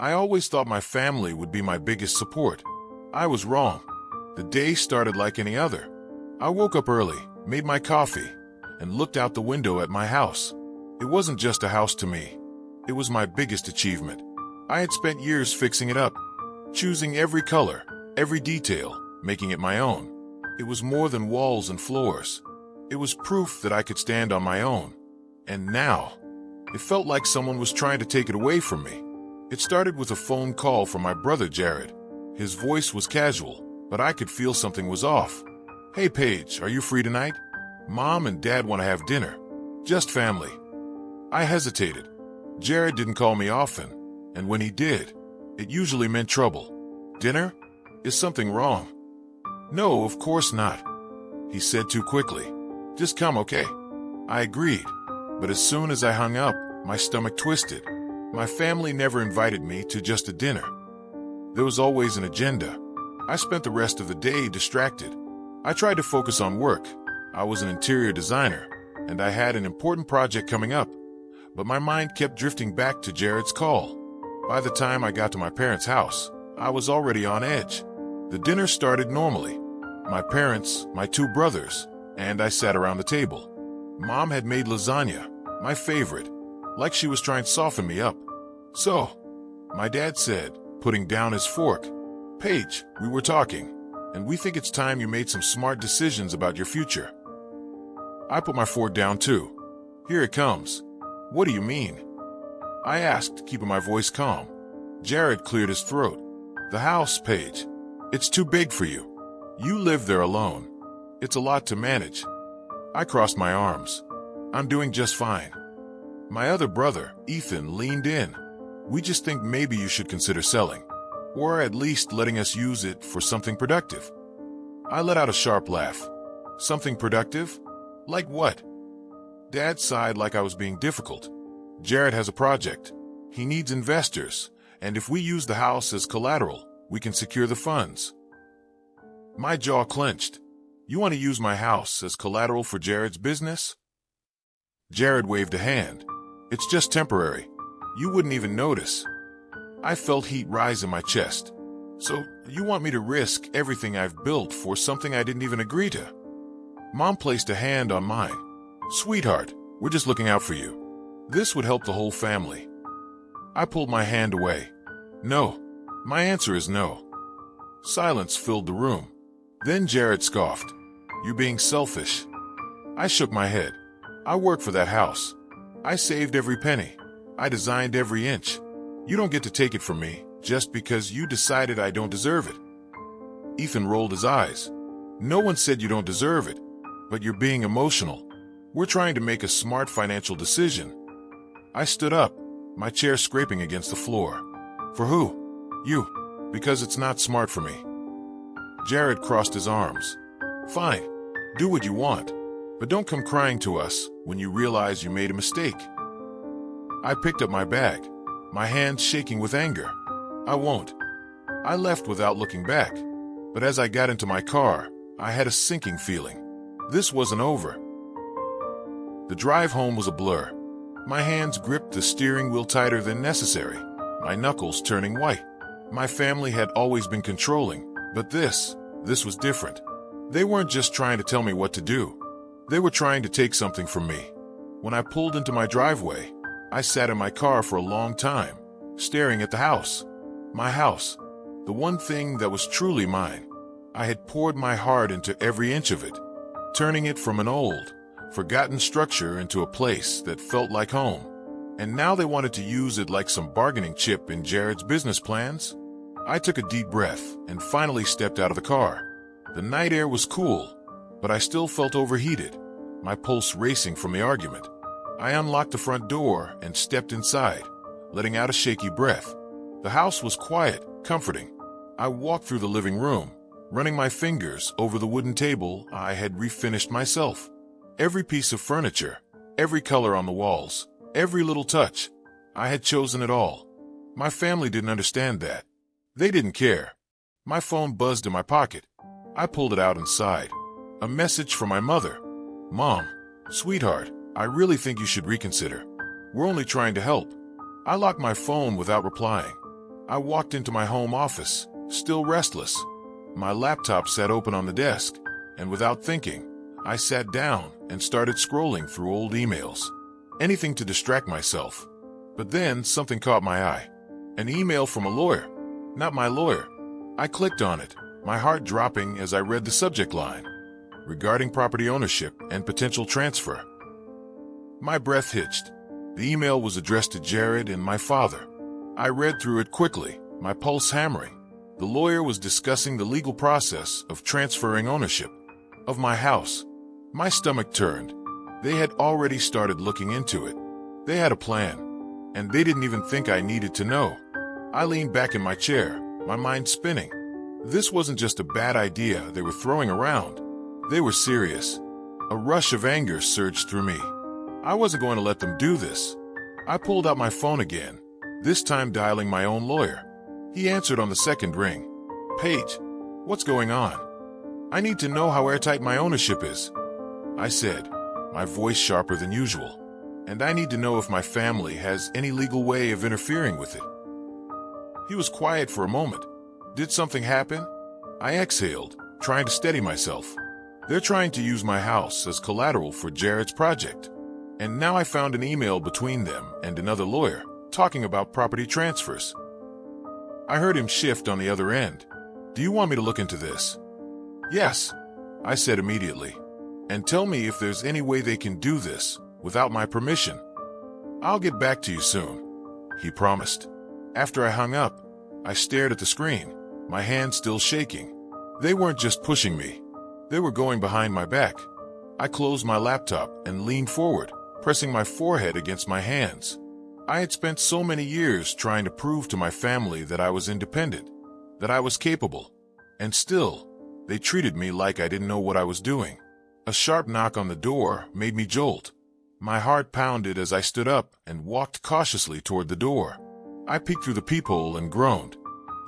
I always thought my family would be my biggest support. I was wrong. The day started like any other. I woke up early, made my coffee, and looked out the window at my house. It wasn't just a house to me. It was my biggest achievement. I had spent years fixing it up, choosing every color, every detail, making it my own. It was more than walls and floors. It was proof that I could stand on my own. And now, it felt like someone was trying to take it away from me. It started with a phone call from my brother Jared. His voice was casual, but I could feel something was off. "Hey Paige, are you free tonight? Mom and Dad want to have dinner. Just family." I hesitated. Jared didn't call me often, and when he did, it usually meant trouble. "Dinner? Is something wrong?" "No, of course not," he said too quickly. "Just come, okay?" I agreed, but as soon as I hung up, my stomach twisted. My family never invited me to just a dinner. There was always an agenda. I spent the rest of the day distracted. I tried to focus on work. I was an interior designer, and I had an important project coming up, but my mind kept drifting back to Jared's call. By the time I got to my parents' house, I was already on edge. The dinner started normally. My parents, my two brothers, and I sat around the table. Mom had made lasagna, my favorite, like she was trying to soften me up. "So," my dad said, putting down his fork, "Paige, we were talking, and we think it's time you made some smart decisions about your future." I put my fork down too. "Here it comes." "What do you mean?" I asked, keeping my voice calm. Jared cleared his throat. "The house, Paige. It's too big for you. You live there alone. It's a lot to manage." I crossed my arms. "I'm doing just fine." My other brother, Ethan, leaned in. "We just think maybe you should consider selling, or at least letting us use it for something productive." I let out a sharp laugh. "Something productive? Like what?" Dad sighed like I was being difficult. "Jared has a project. He needs investors, and if we use the house as collateral, we can secure the funds." My jaw clenched. "You want to use my house as collateral for Jared's business?" Jared waved a hand. "It's just temporary. You wouldn't even notice." I felt heat rise in my chest. "So, you want me to risk everything I've built for something I didn't even agree to?" Mom placed a hand on mine. "Sweetheart, we're just looking out for you. This would help the whole family." I pulled my hand away. "No. My answer is no." Silence filled the room. Then Jared scoffed. "You're being selfish." I shook my head. "I work for that house. I saved every penny. I designed every inch. You don't get to take it from me just because you decided I don't deserve it." Ethan rolled his eyes. "No one said you don't deserve it, but you're being emotional. We're trying to make a smart financial decision." I stood up, my chair scraping against the floor. "For who?" "You. Because it's not smart for me." Jared crossed his arms. "Fine. Do what you want. But don't come crying to us when you realize you made a mistake." I picked up my bag, my hands shaking with anger. "I won't." I left without looking back. But as I got into my car, I had a sinking feeling. This wasn't over. The drive home was a blur. My hands gripped the steering wheel tighter than necessary, my knuckles turning white. My family had always been controlling, but this was different. They weren't just trying to tell me what to do. They were trying to take something from me. When I pulled into my driveway, I sat in my car for a long time, staring at the house. My house, the one thing that was truly mine. I had poured my heart into every inch of it, turning it from an old, forgotten structure into a place that felt like home. And now they wanted to use it like some bargaining chip in Jared's business plans? I took a deep breath and finally stepped out of the car. The night air was cool, but I still felt overheated, my pulse racing from the argument. I unlocked the front door and stepped inside, letting out a shaky breath. The house was quiet, comforting. I walked through the living room, running my fingers over the wooden table I had refinished myself. Every piece of furniture, every color on the walls, every little touch. I had chosen it all. My family didn't understand that. They didn't care. My phone buzzed in my pocket. I pulled it out and sighed. A message from my mother. "Mom, sweetheart, I really think you should reconsider. We're only trying to help." I locked my phone without replying. I walked into my home office, still restless. My laptop sat open on the desk, and without thinking, I sat down and started scrolling through old emails. Anything to distract myself. But then something caught my eye. An email from a lawyer. Not my lawyer. I clicked on it, my heart dropping as I read the subject line. Regarding property ownership and potential transfer. My breath hitched. The email was addressed to Jared and my father. I read through it quickly, my pulse hammering. The lawyer was discussing the legal process of transferring ownership of my house. My stomach turned. They had already started looking into it. They had a plan, and they didn't even think I needed to know. I leaned back in my chair, my mind spinning. This wasn't just a bad idea they were throwing around. They were serious. A rush of anger surged through me. I wasn't going to let them do this. I pulled out my phone again, this time dialing my own lawyer. He answered on the second ring. Paige, what's going on? I need to know how airtight my ownership is, I said, my voice sharper than usual. And I need to know if my family has any legal way of interfering with it. He was quiet for a moment. Did something happen? I exhaled, trying to steady myself. They're trying to use my house as collateral for Jared's project. And now I found an email between them and another lawyer, talking about property transfers. I heard him shift on the other end. Do you want me to look into this? Yes, I said immediately. And tell me if there's any way they can do this without my permission. I'll get back to you soon, he promised. After I hung up, I stared at the screen, my hands still shaking. They weren't just pushing me. They were going behind my back. I closed my laptop and leaned forward, pressing my forehead against my hands. I had spent so many years trying to prove to my family that I was independent, that I was capable. And still, they treated me like I didn't know what I was doing. A sharp knock on the door made me jolt. My heart pounded as I stood up and walked cautiously toward the door. I peeked through the peephole and groaned.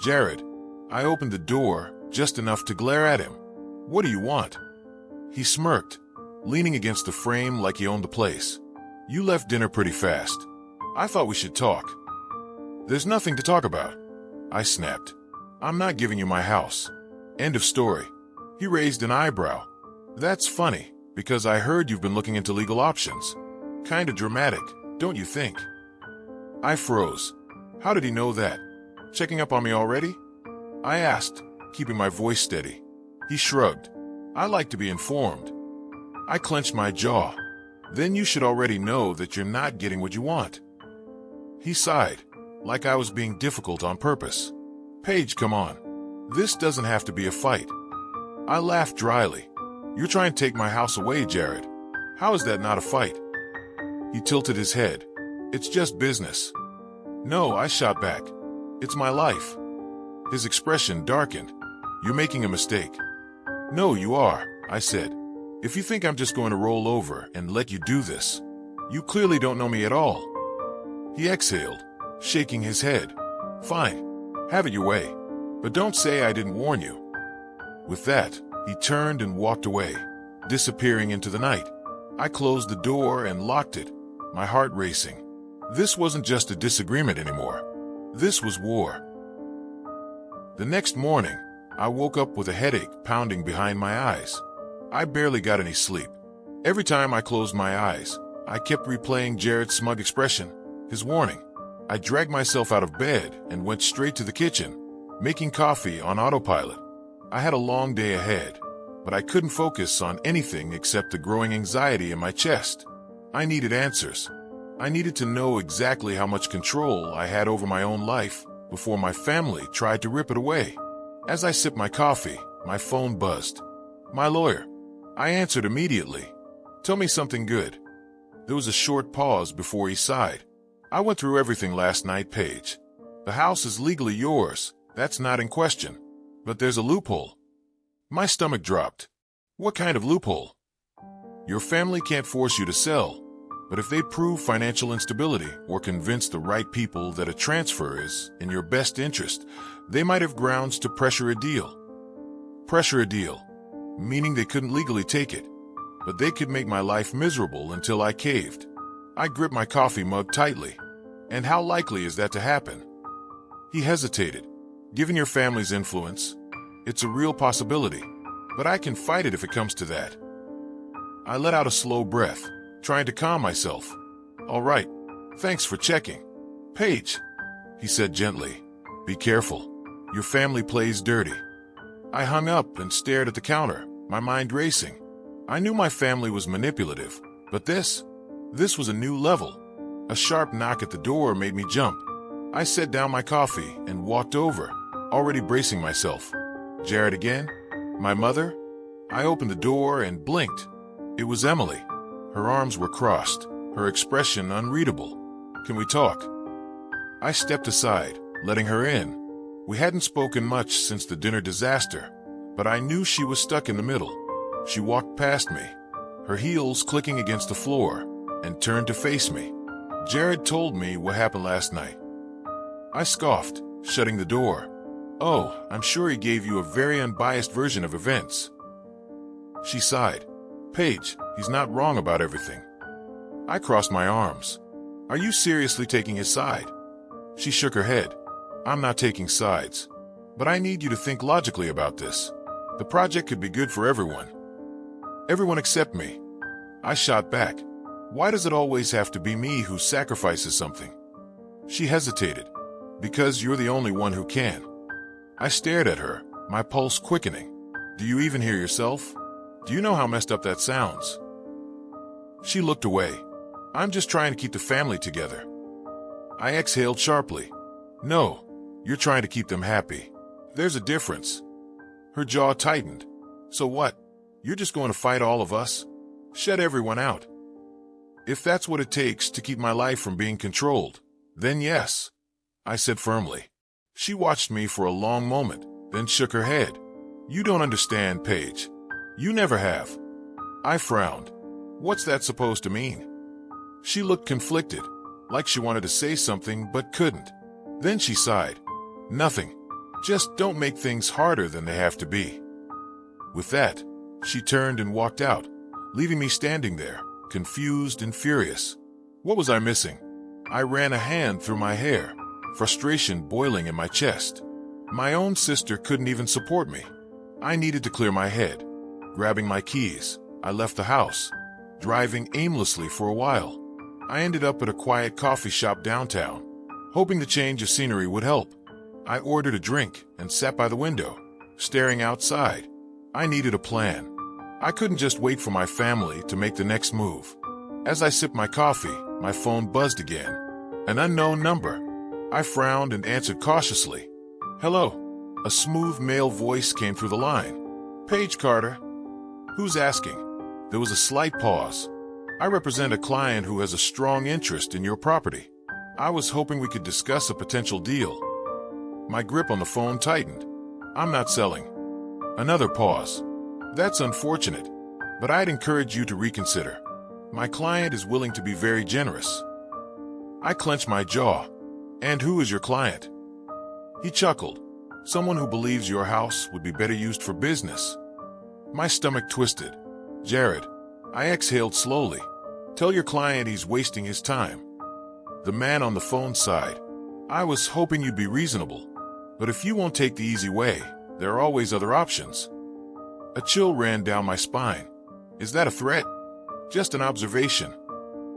Jared. I opened the door just enough to glare at him. What do you want? He smirked, leaning against the frame like he owned the place. You left dinner pretty fast. I thought we should talk. There's nothing to talk about, I snapped. I'm not giving you my house. End of story. He raised an eyebrow. That's funny, because I heard you've been looking into legal options. Kinda dramatic, don't you think? I froze. How did he know that? Checking up on me already? I asked, keeping my voice steady. He shrugged. I like to be informed. I clenched my jaw. Then you should already know that you're not getting what you want. He sighed, like I was being difficult on purpose. Paige, come on. This doesn't have to be a fight. I laughed dryly. You're trying to take my house away, Jared. How is that not a fight? He tilted his head. It's just business. No, I shot back. It's my life. His expression darkened. You're making a mistake. No, you are, I said. If you think I'm just going to roll over and let you do this, you clearly don't know me at all. He exhaled, shaking his head. Fine, have it your way. But don't say I didn't warn you. With that, he turned and walked away, disappearing into the night. I closed the door and locked it, my heart racing. This wasn't just a disagreement anymore. This was war. The next morning, I woke up with a headache pounding behind my eyes. I barely got any sleep. Every time I closed my eyes, I kept replaying Jared's smug expression, his warning. I dragged myself out of bed and went straight to the kitchen, making coffee on autopilot. I had a long day ahead, but I couldn't focus on anything except the growing anxiety in my chest. I needed answers. I needed to know exactly how much control I had over my own life before my family tried to rip it away. As I sipped my coffee, my phone buzzed. My lawyer. I answered immediately. Tell me something good. There was a short pause before he sighed. I went through everything last night, Paige. The house is legally yours. That's not in question. But there's a loophole. My stomach dropped. What kind of loophole? Your family can't force you to sell, but if they prove financial instability or convince the right people that a transfer is in your best interest, they might have grounds to pressure a deal. Pressure a deal, meaning they couldn't legally take it, but they could make my life miserable until I caved. I gripped my coffee mug tightly. And how likely is that to happen? He hesitated. Given your family's influence, it's a real possibility, but I can fight it if it comes to that. I let out a slow breath, trying to calm myself. All right, thanks for checking. Paige, he said gently, be careful. Your family plays dirty. I hung up and stared at the counter, my mind racing. I knew my family was manipulative, but this was a new level. A sharp knock at the door made me jump. I set down my coffee and walked over, already bracing myself. Jared again? My mother? I opened the door and blinked. It was Emily. Her arms were crossed, her expression unreadable. Can we talk? I stepped aside, letting her in. We hadn't spoken much since the dinner disaster, but I knew she was stuck in the middle. She walked past me, her heels clicking against the floor, and turned to face me. Jared told me what happened last night. I scoffed, shutting the door. Oh, I'm sure he gave you a very unbiased version of events. She sighed. Paige, he's not wrong about everything. I crossed my arms. Are you seriously taking his side? She shook her head. I'm not taking sides, but I need you to think logically about this. The project could be good for everyone. Everyone except me. I shot back. Why does it always have to be me who sacrifices something? She hesitated. Because you're the only one who can. I stared at her, my pulse quickening. Do you even hear yourself? Do you know how messed up that sounds? She looked away. I'm just trying to keep the family together. I exhaled sharply. No, you're trying to keep them happy. There's a difference. Her jaw tightened. So what? You're just going to fight all of us? Shut everyone out. If that's what it takes to keep my life from being controlled, then yes, I said firmly. She watched me for a long moment, then shook her head. You don't understand, Paige. You never have. I frowned. What's that supposed to mean? She looked conflicted, like she wanted to say something but couldn't. Then she sighed. Nothing. Just don't make things harder than they have to be. With that, she turned and walked out, leaving me standing there, confused and furious. What was I missing? I ran a hand through my hair, frustration boiling in my chest. My own sister couldn't even support me. I needed to clear my head. Grabbing my keys, I left the house, driving aimlessly for a while. I ended up at a quiet coffee shop downtown, hoping the change of scenery would help. I ordered a drink and sat by the window, staring outside. I needed a plan. I couldn't just wait for my family to make the next move. As I sipped my coffee, my phone buzzed again. An unknown number. I frowned and answered cautiously. Hello. A smooth male voice came through the line. Paige Carter. Who's asking? There was a slight pause. I represent a client who has a strong interest in your property. I was hoping we could discuss a potential deal. My grip on the phone tightened. I'm not selling. Another pause. That's unfortunate, but I'd encourage you to reconsider. My client is willing to be very generous. I clenched my jaw. And who is your client? He chuckled. Someone who believes your house would be better used for business. My stomach twisted. Jared. I exhaled slowly. Tell your client he's wasting his time. The man on the phone sighed. I was hoping you'd be reasonable. But if you won't take the easy way, there are always other options. A chill ran down my spine. Is that a threat? Just an observation.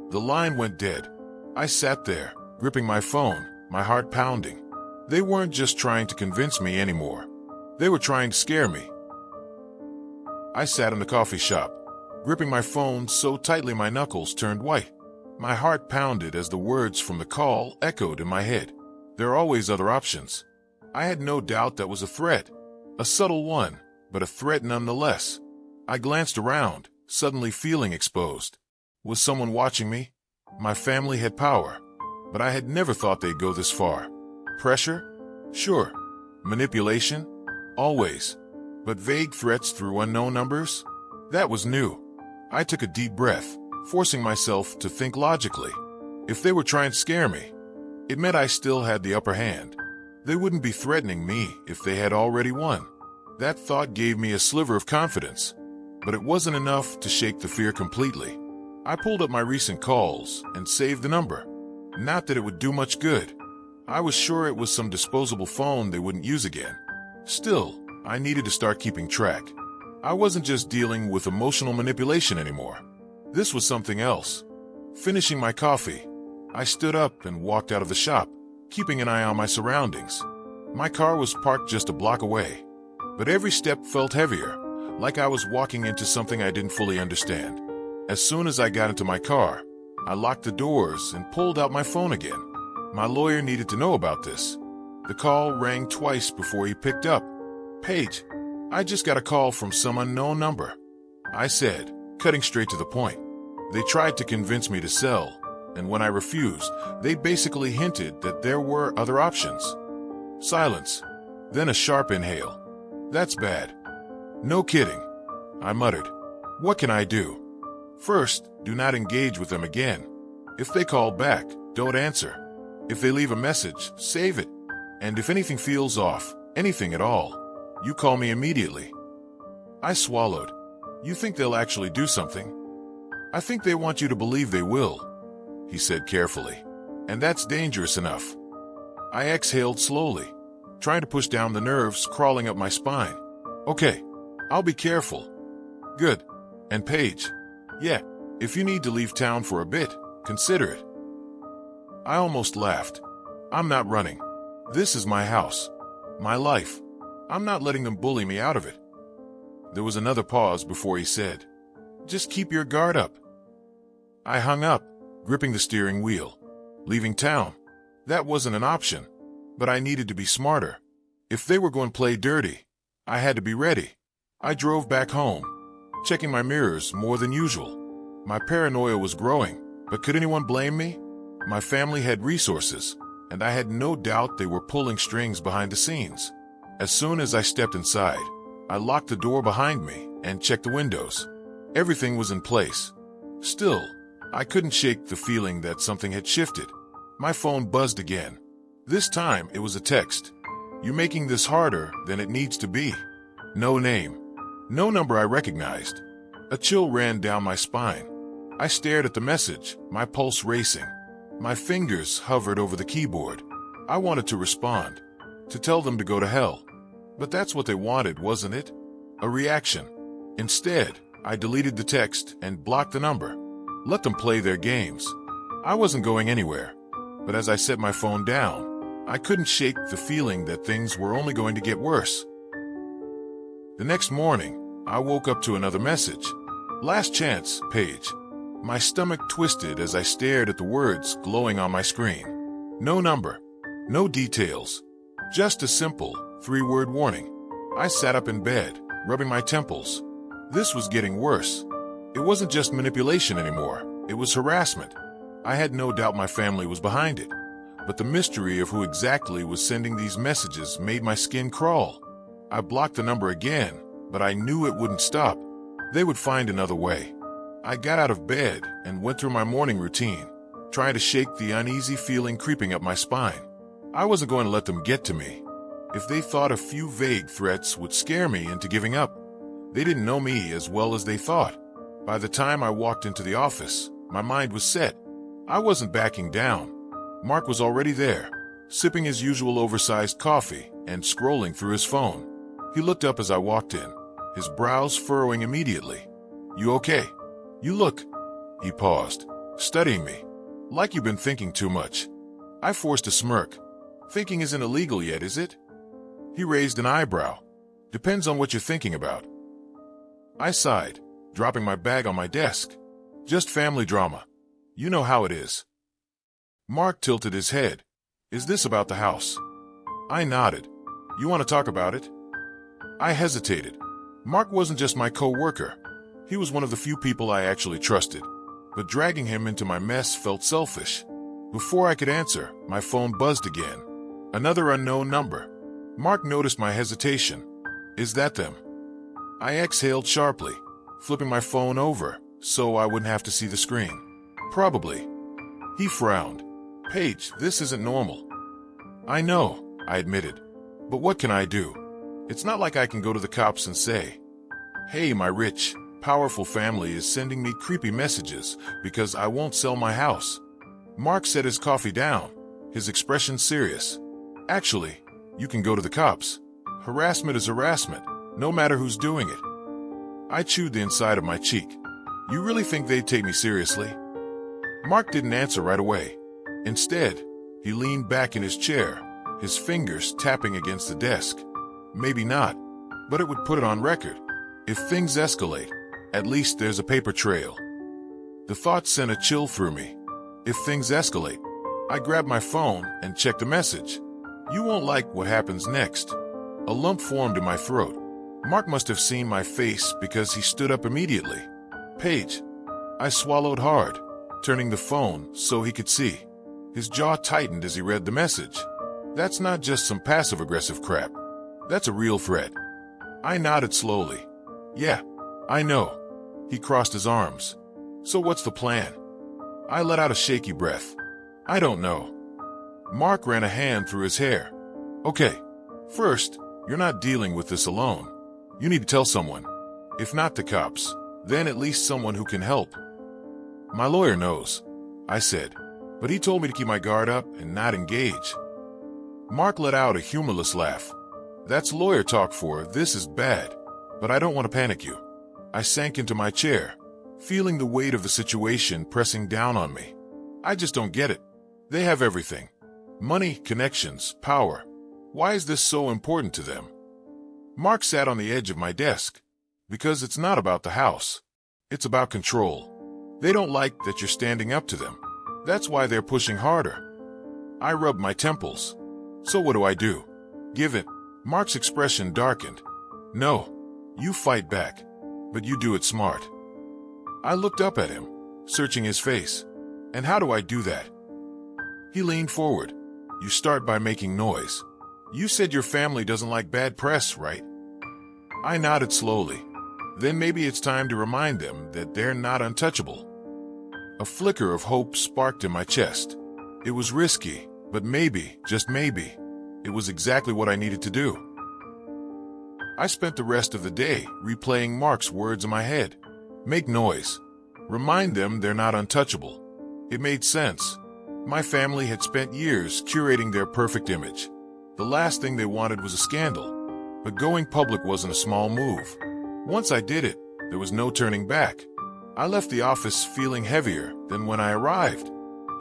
The line went dead. I sat there, gripping my phone, my heart pounding. They weren't just trying to convince me anymore. They were trying to scare me. I sat in the coffee shop, gripping my phone so tightly my knuckles turned white. My heart pounded as the words from the call echoed in my head. There are always other options. I had no doubt that was a threat. A subtle one, but a threat nonetheless. I glanced around, suddenly feeling exposed. Was someone watching me? My family had power, but I had never thought they'd go this far. Pressure? Sure. Manipulation? Always. But vague threats through unknown numbers? That was new. I took a deep breath, forcing myself to think logically. If they were trying to scare me, it meant I still had the upper hand. They wouldn't be threatening me if they had already won. That thought gave me a sliver of confidence, but it wasn't enough to shake the fear completely. I pulled up my recent calls and saved the number. Not that it would do much good. I was sure it was some disposable phone they wouldn't use again. Still, I needed to start keeping track. I wasn't just dealing with emotional manipulation anymore. This was something else. Finishing my coffee, I stood up and walked out of the shop, keeping an eye on my surroundings. My car was parked just a block away, but every step felt heavier, like I was walking into something I didn't fully understand. As soon as I got into my car, I locked the doors and pulled out my phone again. My lawyer needed to know about this. The call rang twice before he picked up. "Paige, I just got a call from some unknown number," I said, cutting straight to the point. They tried to convince me to sell, and when I refused, they basically hinted that there were other options. Silence. Then a sharp inhale. "That's bad." "No kidding," I muttered. "What can I do?" "First, do not engage with them again. If they call back, don't answer. If they leave a message, save it. And if anything feels off, anything at all, you call me immediately." I swallowed. "You think they'll actually do something?" "I think they want you to believe they will," he said carefully. "And that's dangerous enough." I exhaled slowly, trying to push down the nerves crawling up my spine. "Okay, I'll be careful." "Good. And Paige, yeah, if you need to leave town for a bit, consider it." I almost laughed. "I'm not running. This is my house. My life. I'm not letting them bully me out of it." There was another pause before he said, "Just keep your guard up." I hung up, gripping the steering wheel. Leaving town? That wasn't an option. But I needed to be smarter. If they were going to play dirty, I had to be ready. I drove back home, checking my mirrors more than usual. My paranoia was growing, but could anyone blame me? My family had resources, and I had no doubt they were pulling strings behind the scenes. As soon as I stepped inside, I locked the door behind me and checked the windows. Everything was in place. Still, I couldn't shake the feeling that something had shifted. My phone buzzed again. This time it was a text. "You're making this harder than it needs to be." No name. No number I recognized. A chill ran down my spine. I stared at the message, my pulse racing. My fingers hovered over the keyboard. I wanted to respond, to tell them to go to hell. But that's what they wanted, wasn't it? A reaction. Instead, I deleted the text and blocked the number. Let them play their games. I wasn't going anywhere. But as I set my phone down, I couldn't shake the feeling that things were only going to get worse. The next morning, I woke up to another message. "Last chance, Paige." My stomach twisted as I stared at the words glowing on my screen. No number, no details, just a simple 3-word warning. I sat up in bed, rubbing my temples. This was getting worse. It wasn't just manipulation anymore, it was harassment. I had no doubt my family was behind it, but the mystery of who exactly was sending these messages made my skin crawl. I blocked the number again, but I knew it wouldn't stop. They would find another way. I got out of bed and went through my morning routine, trying to shake the uneasy feeling creeping up my spine. I wasn't going to let them get to me. If they thought a few vague threats would scare me into giving up, they didn't know me as well as they thought. By the time I walked into the office, my mind was set. I wasn't backing down. Mark was already there, sipping his usual oversized coffee and scrolling through his phone. He looked up as I walked in, his brows furrowing immediately. "You okay? You look..." He paused, studying me. "Like you've been thinking too much." I forced a smirk. "Thinking isn't illegal yet, is it?" He raised an eyebrow. "Depends on what you're thinking about." I sighed, dropping my bag on my desk. "Just family drama. You know how it is." Mark tilted his head. "Is this about the house?" I nodded. "You want to talk about it?" I hesitated. Mark wasn't just my co-worker. He was one of the few people I actually trusted. But dragging him into my mess felt selfish. Before I could answer, my phone buzzed again. Another unknown number. Mark noticed my hesitation. "Is that them?" I exhaled sharply, flipping my phone over so I wouldn't have to see the screen. "Probably." He frowned. "Paige, this isn't normal." "I know," I admitted. "But what can I do? It's not like I can go to the cops and say, 'Hey, my rich, powerful family is sending me creepy messages because I won't sell my house.'" Mark set his coffee down, his expression serious. Actually, you can go to the cops. Harassment is harassment, no matter who's doing it. I chewed the inside of my cheek. You really think they'd take me seriously? Mark didn't answer right away. Instead, he leaned back in his chair, his fingers tapping against the desk. Maybe not, but it would put it on record. If things escalate, at least there's a paper trail. The thought sent a chill through me. If things escalate, I grabbed my phone and checked the message. You won't like what happens next. A lump formed in my throat. Mark must have seen my face because he stood up immediately. Paige. I swallowed hard, turning the phone so he could see. His jaw tightened as he read the message. That's not just some passive-aggressive crap. That's a real threat. I nodded slowly. Yeah, I know. He crossed his arms. So what's the plan? I let out a shaky breath. I don't know. Mark ran a hand through his hair. Okay, first, you're not dealing with this alone. You need to tell someone. If not the cops, then at least someone who can help. My lawyer knows, I said, but he told me to keep my guard up and not engage. Mark let out a humorless laugh. That's lawyer talk for this is bad, but I don't want to panic you. I sank into my chair, feeling the weight of the situation pressing down on me. I just don't get it. They have everything. Money, connections, power. Why is this so important to them? Mark sat on the edge of my desk. Because it's not about the house. It's about control. They don't like that you're standing up to them. That's why they're pushing harder. I rubbed my temples. So what do I do? Give it. Mark's expression darkened. No, you fight back, but you do it smart. I looked up at him, searching his face. And how do I do that? He leaned forward. You start by making noise. You said your family doesn't like bad press, right? I nodded slowly. Then maybe it's time to remind them that they're not untouchable. A flicker of hope sparked in my chest. It was risky, but maybe, just maybe, it was exactly what I needed to do. I spent the rest of the day replaying Mark's words in my head. Make noise. Remind them they're not untouchable. It made sense. My family had spent years curating their perfect image. The last thing they wanted was a scandal. But going public wasn't a small move. Once I did it, there was no turning back. I left the office feeling heavier than when I arrived.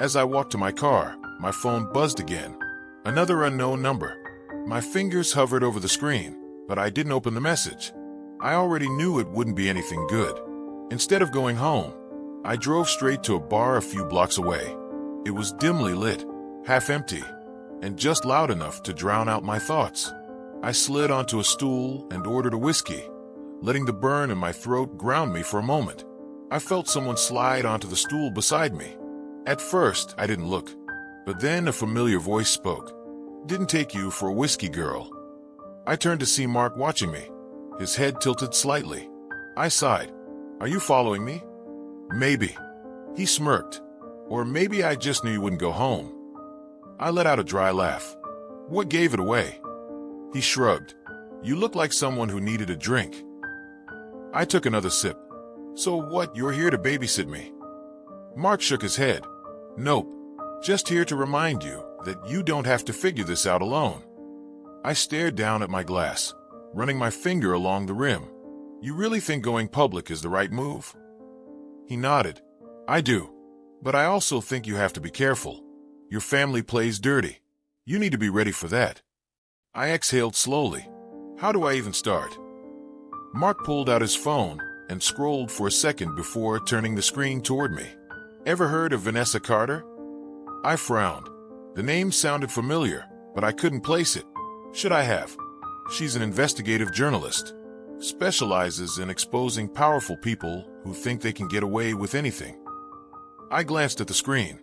As I walked to my car, my phone buzzed again. Another unknown number. My fingers hovered over the screen, but I didn't open the message. I already knew it wouldn't be anything good. Instead of going home, I drove straight to a bar a few blocks away. It was dimly lit, half empty, and just loud enough to drown out my thoughts. I slid onto a stool and ordered a whiskey, letting the burn in my throat ground me for a moment. I felt someone slide onto the stool beside me. At first, I didn't look, but then a familiar voice spoke. Didn't take you for a whiskey, girl. I turned to see Mark watching me, his head tilted slightly. I sighed. Are you following me? Maybe. He smirked. Or maybe I just knew you wouldn't go home. I let out a dry laugh. What gave it away? He shrugged. You look like someone who needed a drink. I took another sip. So what, you're here to babysit me? Mark shook his head. Nope. Just here to remind you that you don't have to figure this out alone. I stared down at my glass, running my finger along the rim. You really think going public is the right move? He nodded. I do. But I also think you have to be careful. Your family plays dirty. You need to be ready for that. I exhaled slowly. How do I even start? Mark pulled out his phone and scrolled for a second before turning the screen toward me. Ever heard of Vanessa Carter? I frowned. The name sounded familiar, but I couldn't place it. Should I have? She's an investigative journalist. Specializes in exposing powerful people who think they can get away with anything. I glanced at the screen.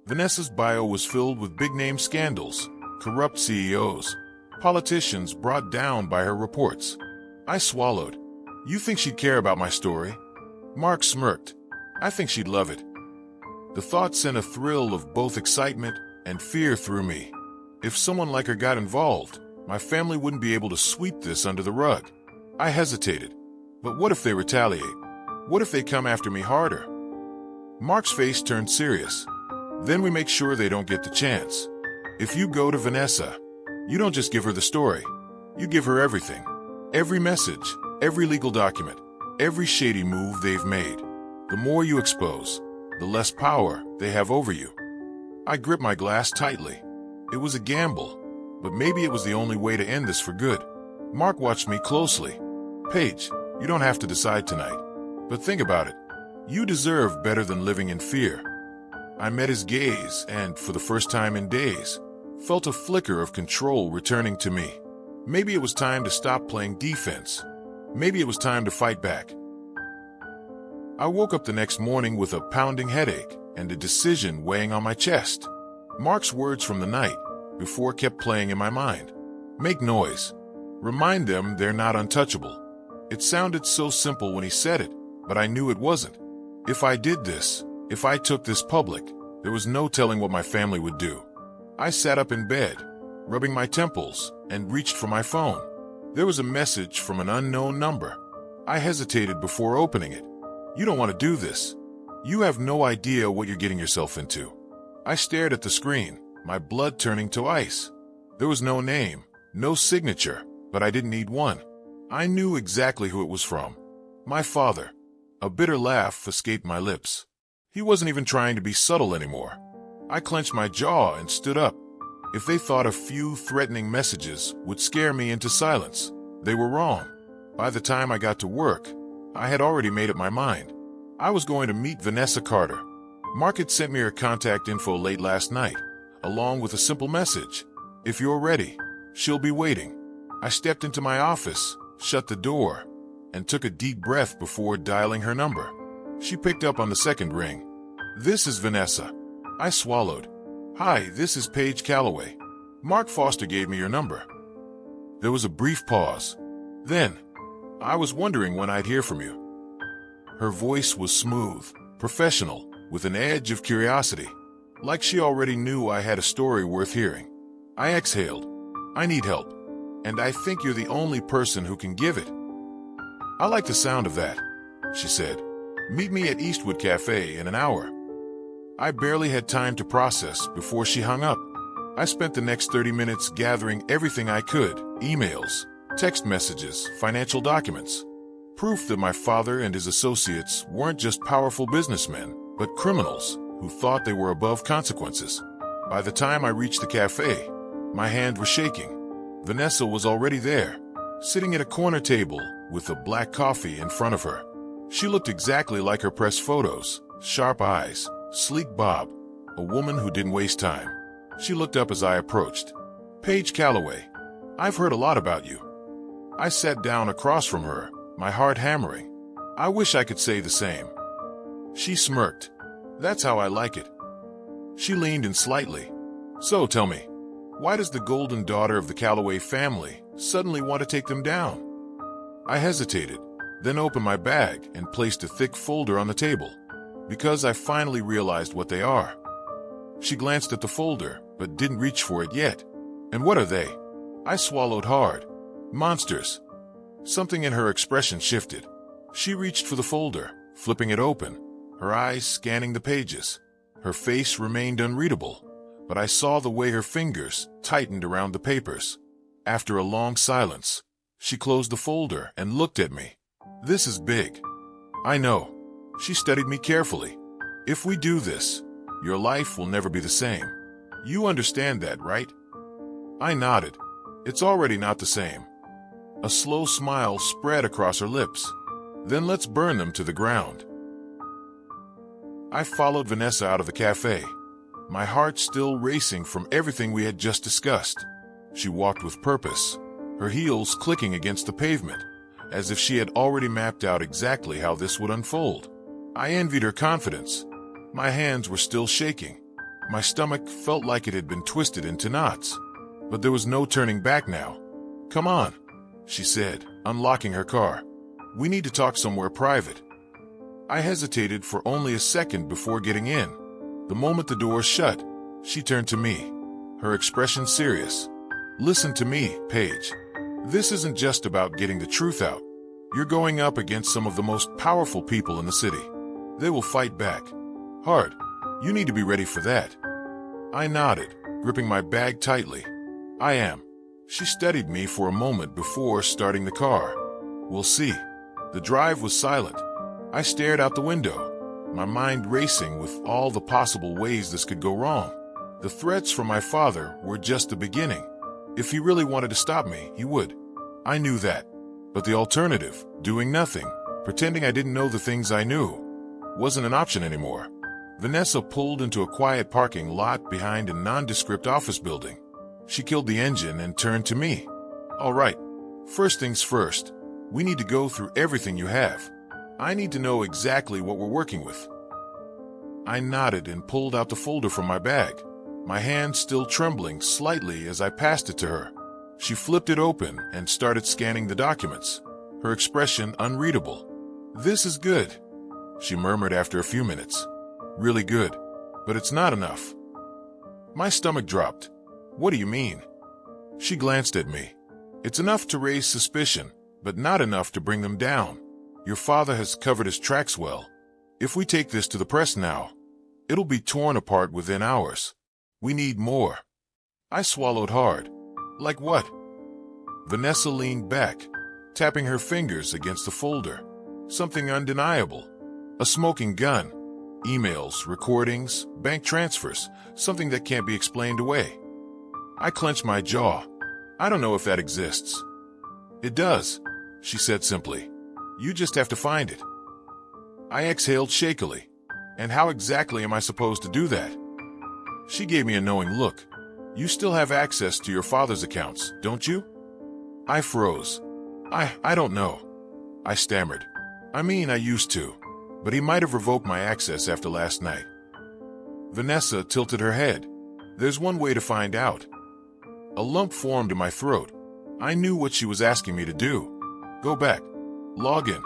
Vanessa's bio was filled with big-name scandals, corrupt CEOs, politicians brought down by her reports. I swallowed. You think she'd care about my story? Mark smirked. I think she'd love it. The thought sent a thrill of both excitement and fear through me. If someone like her got involved, my family wouldn't be able to sweep this under the rug. I hesitated. But what if they retaliate? What if they come after me harder? Mark's face turned serious. Then we make sure they don't get the chance. If you go to Vanessa, you don't just give her the story. You give her everything. Every message, every legal document, every shady move they've made. The more you expose, the less power they have over you. I gripped my glass tightly. It was a gamble, but maybe it was the only way to end this for good. Mark watched me closely. Paige, you don't have to decide tonight. But think about it. You deserve better than living in fear. I met his gaze and, for the first time in days, felt a flicker of control returning to me. Maybe it was time to stop playing defense. Maybe it was time to fight back. I woke up the next morning with a pounding headache and a decision weighing on my chest. Mark's words from the night before kept playing in my mind. Make noise. Remind them they're not untouchable. It sounded so simple when he said it, but I knew it wasn't. If I did this, if I took this public, there was no telling what my family would do. I sat up in bed, rubbing my temples, and reached for my phone. There was a message from an unknown number. I hesitated before opening it. You don't want to do this. You have no idea what you're getting yourself into. I stared at the screen, my blood turning to ice. There was no name, no signature, but I didn't need one. I knew exactly who it was from. My father. A bitter laugh escaped my lips. He wasn't even trying to be subtle anymore. I clenched my jaw and stood up. If they thought a few threatening messages would scare me into silence, they were wrong. By the time I got to work, I had already made up my mind. I was going to meet Vanessa Carter. Mark had sent me her contact info late last night, along with a simple message. If you're ready, she'll be waiting. I stepped into my office, shut the door, and took a deep breath before dialing her number. She picked up on the second ring. This is Vanessa. I swallowed. Hi, this is Paige Calloway. Mark Foster gave me your number. There was a brief pause. Then, I was wondering when I'd hear from you. Her voice was smooth, professional, with an edge of curiosity, like she already knew I had a story worth hearing. I exhaled. I need help, and I think you're the only person who can give it. I like the sound of that, she said. Meet me at Eastwood Cafe in an hour. I barely had time to process before she hung up. I spent the next 30 minutes gathering everything I could, emails, text messages, financial documents. Proof that my father and his associates weren't just powerful businessmen, but criminals who thought they were above consequences. By the time I reached the cafe, my hands were shaking. Vanessa was already there, sitting at a corner table with a black coffee in front of her. She looked exactly like her press photos, sharp eyes, sleek bob, a woman who didn't waste time. She looked up as I approached. Paige Calloway, I've heard a lot about you. I sat down across from her, my heart hammering. I wish I could say the same. She smirked. That's how I like it. She leaned in slightly. So tell me, why does the golden daughter of the Calloway family suddenly want to take them down? I hesitated, then opened my bag and placed a thick folder on the table, because I finally realized what they are. She glanced at the folder, but didn't reach for it yet. And what are they? I swallowed hard. Monsters. Something in her expression shifted. She reached for the folder, flipping it open, her eyes scanning the pages. Her face remained unreadable, but I saw the way her fingers tightened around the papers. After a long silence, she closed the folder and looked at me. This is big. I know. She studied me carefully. If we do this, your life will never be the same. You understand that, right? I nodded. It's already not the same. A slow smile spread across her lips. Then let's burn them to the ground. I followed Vanessa out of the cafe, my heart still racing from everything we had just discussed. She walked with purpose, her heels clicking against the pavement, as if she had already mapped out exactly how this would unfold. I envied her confidence. My hands were still shaking. My stomach felt like it had been twisted into knots. But there was no turning back now. Come on, she said, unlocking her car. We need to talk somewhere private. I hesitated for only a second before getting in. The moment the door shut, she turned to me, her expression serious. Listen to me, Paige. This isn't just about getting the truth out. You're going up against some of the most powerful people in the city. They will fight back. Hard. You need to be ready for that. I nodded. gripping my bag tightly. I am. She studied me for a moment before starting the car. We'll see. The drive was silent. I stared out the window, my mind racing with all the possible ways this could go wrong. The threats from my father were just the beginning. If he really wanted to stop me, he would. I knew that. But the alternative, doing nothing, pretending I didn't know the things I knew, wasn't an option anymore. Vanessa pulled into a quiet parking lot behind a nondescript office building. She killed the engine and turned to me. All right, first things first. We need to go through everything you have. I need to know exactly what we're working with. I nodded and pulled out the folder from my bag, my hand still trembling slightly as I passed it to her. She flipped it open and started scanning the documents, her expression unreadable. "This is good," she murmured after a few minutes. "Really good, but it's not enough." My stomach dropped. "What do you mean?" She glanced at me. "It's enough to raise suspicion, but not enough to bring them down. Your father has covered his tracks well. If we take this to the press now, it'll be torn apart within hours. We need more." I swallowed hard. "Like what?" Vanessa leaned back, tapping her fingers against the folder. Something undeniable. A smoking gun. Emails, recordings, bank transfers. Something that can't be explained away. I clenched my jaw. "I don't know if that exists." "It does," she said simply. "You just have to find it." I exhaled shakily. "And how exactly am I supposed to do that?" She gave me a knowing look. "You still have access to your father's accounts, don't you?" I froze. I don't know," I stammered. "I mean, I used to, but he might have revoked my access after last night." Vanessa tilted her head. "There's one way to find out." A lump formed in my throat. I knew what she was asking me to do. Go back, log in,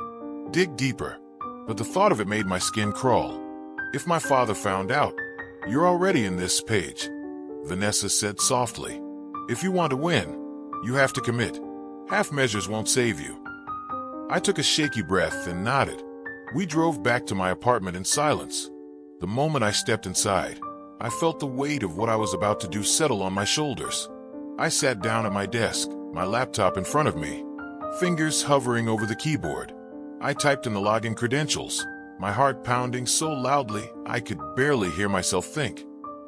dig deeper. But the thought of it made my skin crawl. If my father found out, "You're already in this page," Vanessa said softly. "If you want to win, you have to commit. Half measures won't save you." I took a shaky breath and nodded. We drove back to my apartment in silence. The moment I stepped inside, I felt the weight of what I was about to do settle on my shoulders. I sat down at my desk, my laptop in front of me, fingers hovering over the keyboard. I typed in the login credentials, my heart pounding so loudly I could barely hear myself think.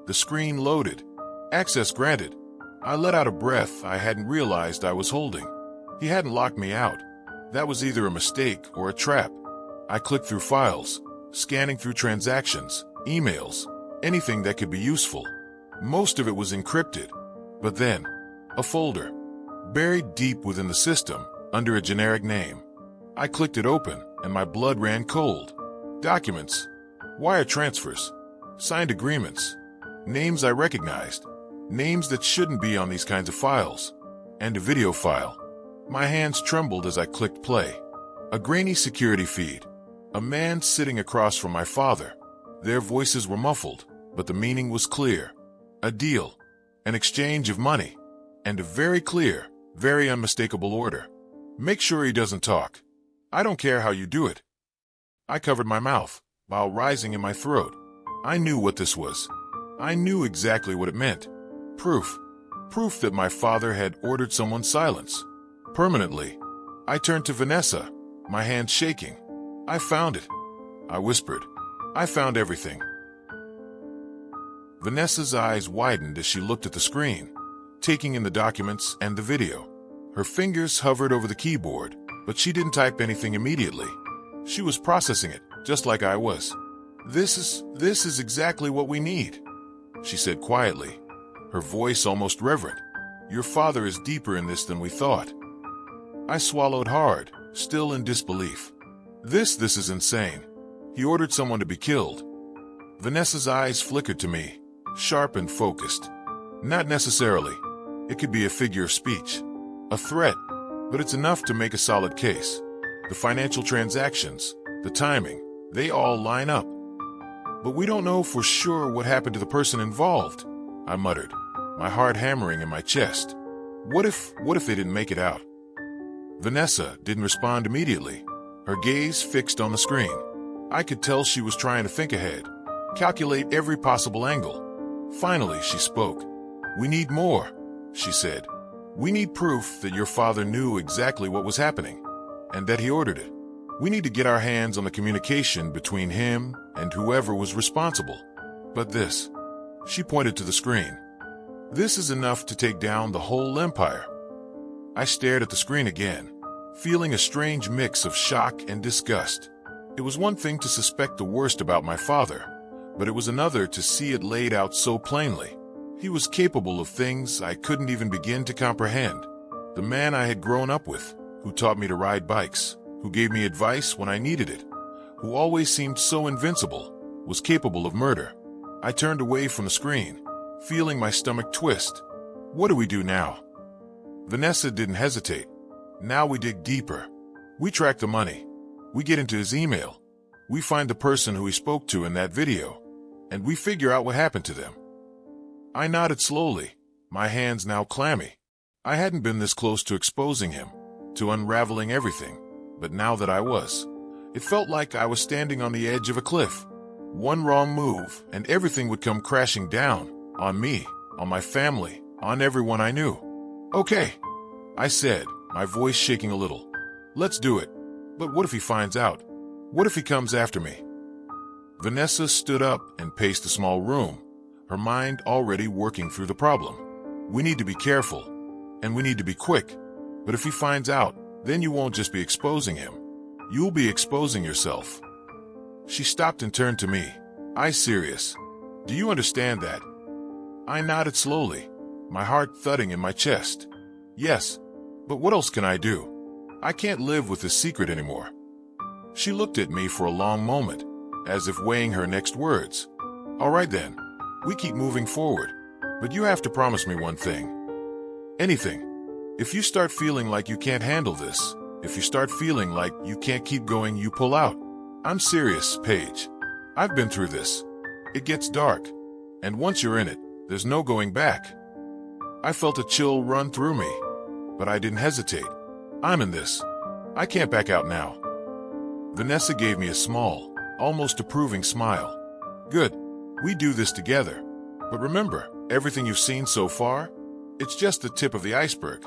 The screen loaded. Access granted. I let out a breath I hadn't realized I was holding. He hadn't locked me out. That was either a mistake or a trap. I clicked through files, scanning through transactions, emails, anything that could be useful. Most of it was encrypted. But then, a folder, buried deep within the system, under a generic name. I clicked it open, and my blood ran cold. Documents, wire transfers, signed agreements, names I recognized, names that shouldn't be on these kinds of files, and a video file. My hands trembled as I clicked play. A grainy security feed. A man sitting across from my father. Their voices were muffled, but the meaning was clear. A deal. An exchange of money. And a very clear, very unmistakable order. Make sure he doesn't talk. I don't care how you do it. I covered my mouth, while rising in my throat. I knew what this was. I knew exactly what it meant. Proof. Proof that my father had ordered someone's silence. Permanently. I turned to Vanessa, my hands shaking. "I found it," I whispered. "I found everything." Vanessa's eyes widened as she looked at the screen, taking in the documents and the video. Her fingers hovered over the keyboard, but she didn't type anything immediately. She was processing it, just like I was. This is exactly what we need," she said quietly, her voice almost reverent. "Your father is deeper in this than we thought." I swallowed hard, still in disbelief. This is insane. He ordered someone to be killed. Vanessa's eyes flickered to me, sharp and focused. "Not necessarily. It could be a figure of speech. A threat, but it's enough to make a solid case. The financial transactions, the timing, they all line up. But we don't know for sure what happened to the person involved," I muttered, my heart hammering in my chest. What if they didn't make it out?" Vanessa didn't respond immediately, her gaze fixed on the screen. I could tell she was trying to think ahead, calculate every possible angle. Finally, she spoke. "We need more," she said. "We need proof that your father knew exactly what was happening and that he ordered it. We need to get our hands on the communication between him and whoever was responsible. But this," she pointed to the screen, "this is enough to take down the whole empire." I stared at the screen again, feeling a strange mix of shock and disgust. It was one thing to suspect the worst about my father, but it was another to see it laid out so plainly. He was capable of things I couldn't even begin to comprehend. The man I had grown up with, who taught me to ride bikes, who gave me advice when I needed it, who always seemed so invincible, was capable of murder. I turned away from the screen, feeling my stomach twist. What do we do now? Vanessa didn't hesitate. Now we dig deeper. We track the money. We get into his email. We find the person who he spoke to in that video, and we figure out what happened to them. I nodded slowly, my hands now clammy. I hadn't been this close to exposing him, to unraveling everything, but now that I was, it felt like I was standing on the edge of a cliff. One wrong move, and everything would come crashing down, on me, on my family, on everyone I knew. "Okay," I said, my voice shaking a little. "Let's do it. But what if he finds out? What if he comes after me?" Vanessa stood up and paced the small room, her mind already working through the problem. "We need to be careful, and we need to be quick. But if he finds out, then you won't just be exposing him. You'll be exposing yourself." She stopped and turned to me, eyes serious. "Do you understand that?" I nodded slowly, my heart thudding in my chest. "Yes, but what else can I do? I can't live with this secret anymore." She looked at me for a long moment, as if weighing her next words. "All right then, we keep moving forward, but you have to promise me one thing. Anything. If you start feeling like you can't handle this, if you start feeling like you can't keep going, you pull out. I'm serious, Paige. I've been through this. It gets dark, and once you're in it, there's no going back." I felt a chill run through me, but I didn't hesitate. "I'm in this. I can't back out now." Vanessa gave me a small, almost approving smile. "Good. We do this together. But remember, everything you've seen so far? It's just the tip of the iceberg."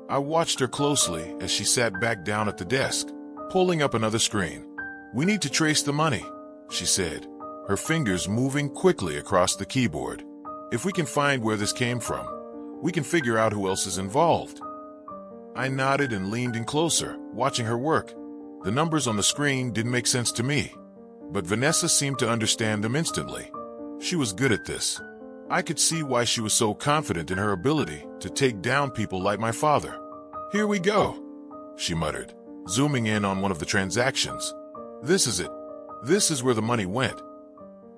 I watched her closely as she sat back down at the desk, pulling up another screen. "We need to trace the money," she said, her fingers moving quickly across the keyboard. "If we can find where this came from, we can figure out who else is involved." I nodded and leaned in closer, watching her work. The numbers on the screen didn't make sense to me, but Vanessa seemed to understand them instantly. She was good at this. I could see why she was so confident in her ability to take down people like my father. "Here we go," she muttered, zooming in on one of the transactions. "This is it. This is where the money went."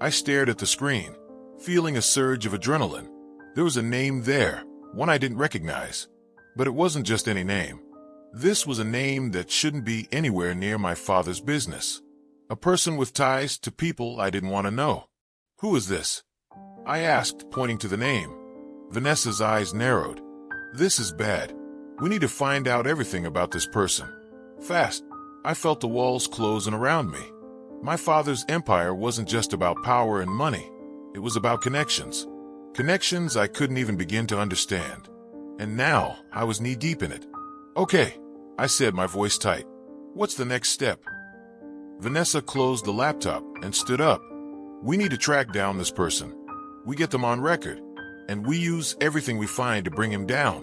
I stared at the screen, feeling a surge of adrenaline. There was a name there, one I didn't recognize. But it wasn't just any name. This was a name that shouldn't be anywhere near my father's business. A person with ties to people I didn't want to know. "Who is this?" I asked, pointing to the name. Vanessa's eyes narrowed. "This is bad. We need to find out everything about this person. Fast." I felt the walls closing around me. My father's empire wasn't just about power and money. It was about connections. Connections I couldn't even begin to understand. And now I was knee-deep in it. "Okay," I said, my voice tight. "What's the next step?" Vanessa closed the laptop and stood up. "We need to track down this person. We get them on record, and we use everything we find to bring him down."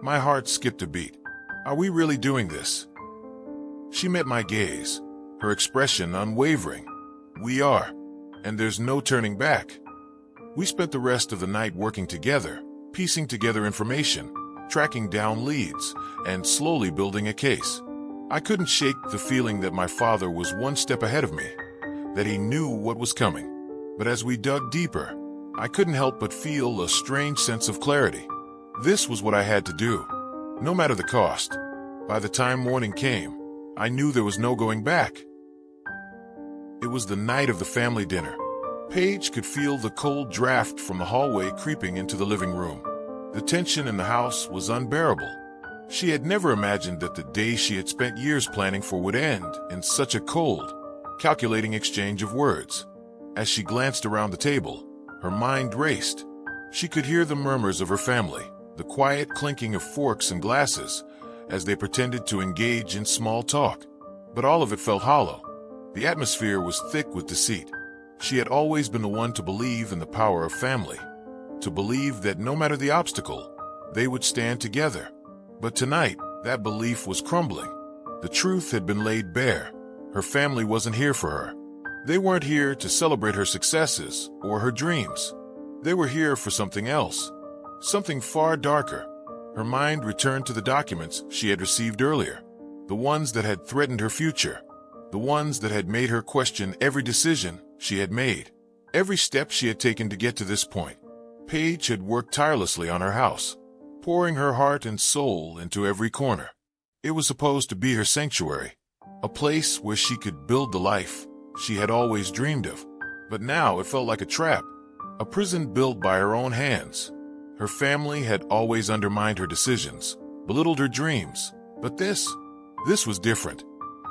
My heart skipped a beat. "Are we really doing this?" She met my gaze, her expression unwavering. "We are, and there's no turning back." We spent the rest of the night working together, piecing together information, tracking down leads, and slowly building a case. I couldn't shake the feeling that my father was one step ahead of me, that he knew what was coming. But as we dug deeper, I couldn't help but feel a strange sense of clarity. This was what I had to do, no matter the cost. By the time morning came, I knew there was no going back. It was the night of the family dinner. Paige could feel the cold draft from the hallway creeping into the living room. The tension in the house was unbearable. She had never imagined that the day she had spent years planning for would end in such a cold, calculating exchange of words. As she glanced around the table, her mind raced. She could hear the murmurs of her family, the quiet clinking of forks and glasses, as they pretended to engage in small talk. But all of it felt hollow. The atmosphere was thick with deceit. She had always been the one to believe in the power of family, to believe that no matter the obstacle, they would stand together. But tonight, that belief was crumbling. The truth had been laid bare. Her family wasn't here for her. They weren't here to celebrate her successes or her dreams. They were here for something else, something far darker. Her mind returned to the documents she had received earlier, the ones that had threatened her future, the ones that had made her question every decision she had made, every step she had taken to get to this point. Paige had worked tirelessly on her house, pouring her heart and soul into every corner. It was supposed to be her sanctuary, a place where she could build the life she had always dreamed of. But now it felt like a trap, a prison built by her own hands. Her family had always undermined her decisions, belittled her dreams. But this was different.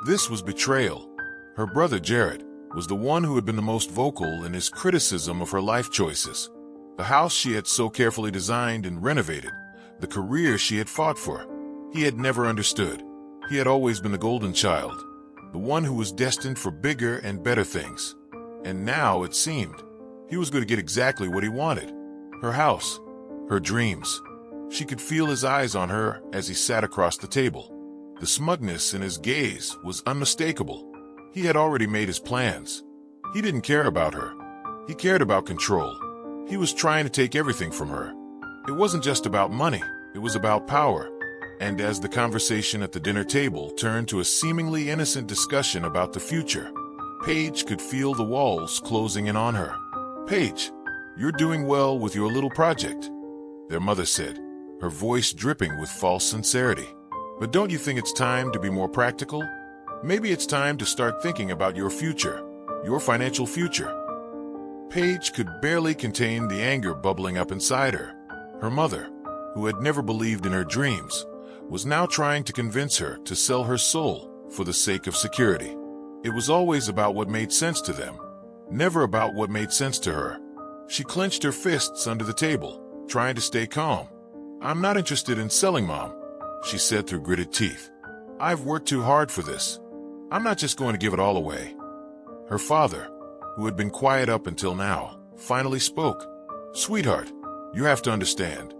This was betrayal. Her brother Jared was the one who had been the most vocal in his criticism of her life choices. The house she had so carefully designed and renovated, the career she had fought for. He had never understood. He had always been the golden child, the one who was destined for bigger and better things. And now, it seemed, he was going to get exactly what he wanted. Her house, her dreams. She could feel his eyes on her as he sat across the table. The smugness in his gaze was unmistakable. He had already made his plans. He didn't care about her. He cared about control. He was trying to take everything from her. It wasn't just about money. It was about power. And as the conversation at the dinner table turned to a seemingly innocent discussion about the future, Paige could feel the walls closing in on her. "Paige, you're doing well with your little project," their mother said, her voice dripping with false sincerity. "But don't you think it's time to be more practical? Maybe it's time to start thinking about your future, your financial future." Paige could barely contain the anger bubbling up inside her. Her mother, who had never believed in her dreams, was now trying to convince her to sell her soul for the sake of security. It was always about what made sense to them, never about what made sense to her. She clenched her fists under the table, trying to stay calm. "I'm not interested in selling, Mom," she said through gritted teeth. "I've worked too hard for this. I'm not just going to give it all away." Her father, who had been quiet up until now, finally spoke. "Sweetheart, you have to understand.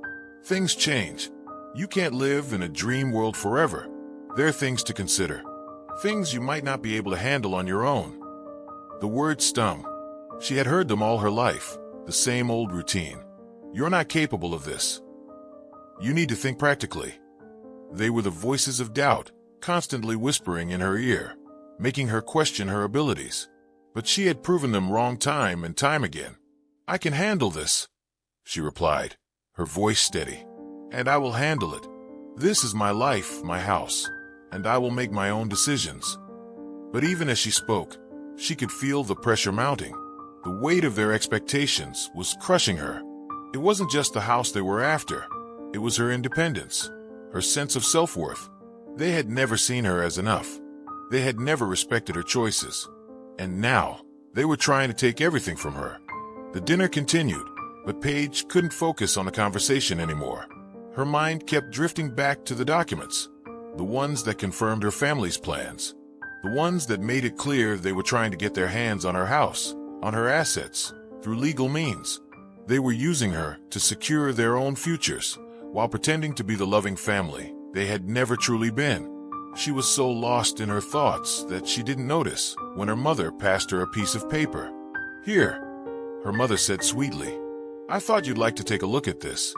Things change. You can't live in a dream world forever. There are things to consider. Things you might not be able to handle on your own." The words stung. She had heard them all her life, the same old routine. "You're not capable of this. You need to think practically." They were the voices of doubt, constantly whispering in her ear, making her question her abilities. But she had proven them wrong time and time again. "I can handle this," she replied, her voice steady. "And I will handle it. This is my life, my house, and I will make my own decisions." But even as she spoke, she could feel the pressure mounting. The weight of their expectations was crushing her. It wasn't just the house they were after. It was her independence, her sense of self-worth. They had never seen her as enough. They had never respected her choices. And now, they were trying to take everything from her. The dinner continued, but Paige couldn't focus on the conversation anymore. Her mind kept drifting back to the documents, the ones that confirmed her family's plans, the ones that made it clear they were trying to get their hands on her house, on her assets, through legal means. They were using her to secure their own futures, while pretending to be the loving family they had never truly been. She was so lost in her thoughts that she didn't notice when her mother passed her a piece of paper. "Here," her mother said sweetly. "I thought you'd like to take a look at this.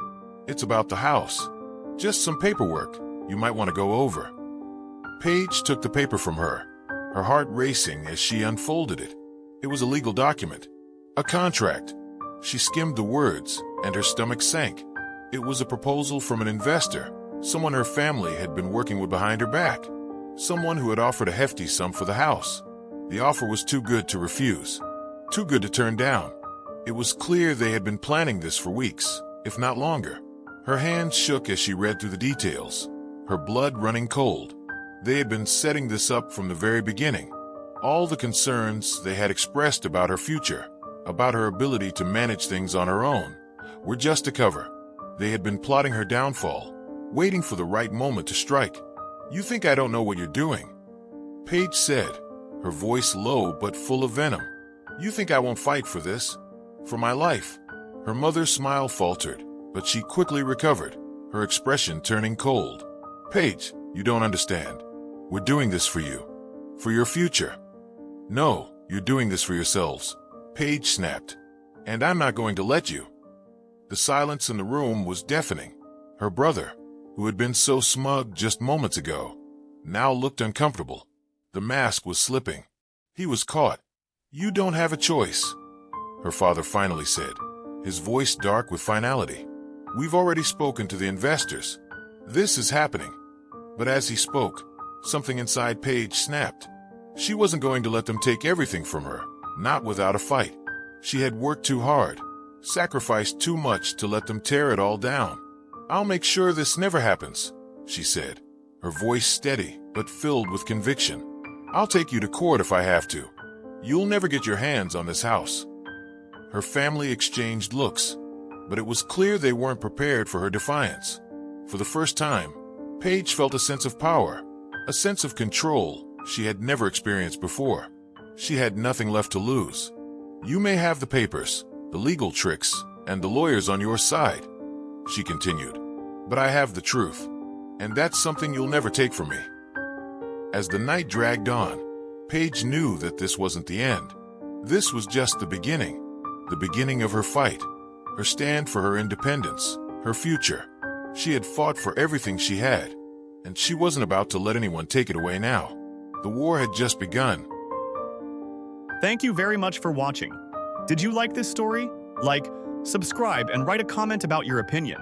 It's about the house. Just some paperwork you might want to go over." Paige took the paper from her, her heart racing as she unfolded it. It was a legal document, a contract. She skimmed the words, and her stomach sank. It was a proposal from an investor, someone her family had been working with behind her back, someone who had offered a hefty sum for the house. The offer was too good to refuse, too good to turn down. It was clear they had been planning this for weeks, if not longer. Her hands shook as she read through the details, her blood running cold. They had been setting this up from the very beginning. All the concerns they had expressed about her future, about her ability to manage things on her own, were just a cover. They had been plotting her downfall, waiting for the right moment to strike. "You think I don't know what you're doing?" Paige said, her voice low but full of venom. "You think I won't fight for this? For my life?" Her mother's smile faltered, but she quickly recovered, her expression turning cold. "Paige, you don't understand. We're doing this for you. For your future." "No, you're doing this for yourselves," Paige snapped. "And I'm not going to let you." The silence in the room was deafening. Her brother, who had been so smug just moments ago, now looked uncomfortable. The mask was slipping. He was caught. "You don't have a choice," her father finally said, his voice dark with finality. "We've already spoken to the investors. This is happening." But as he spoke, something inside Paige snapped. She wasn't going to let them take everything from her, not without a fight. She had worked too hard, sacrificed too much to let them tear it all down. "I'll make sure this never happens," she said, her voice steady but filled with conviction. "I'll take you to court if I have to. You'll never get your hands on this house." Her family exchanged looks, but it was clear they weren't prepared for her defiance. For the first time, Paige felt a sense of power, a sense of control she had never experienced before. She had nothing left to lose. "You may have the papers, the legal tricks, and the lawyers on your side," she continued, "but I have the truth, and that's something you'll never take from me." As the night dragged on, Paige knew that this wasn't the end. This was just the beginning of her fight, her stand for her independence, her future. She had fought for everything she had, and she wasn't about to let anyone take it away now. The war had just begun. Thank you very much for watching. Did you like this story? Like, subscribe, and write a comment about your opinion.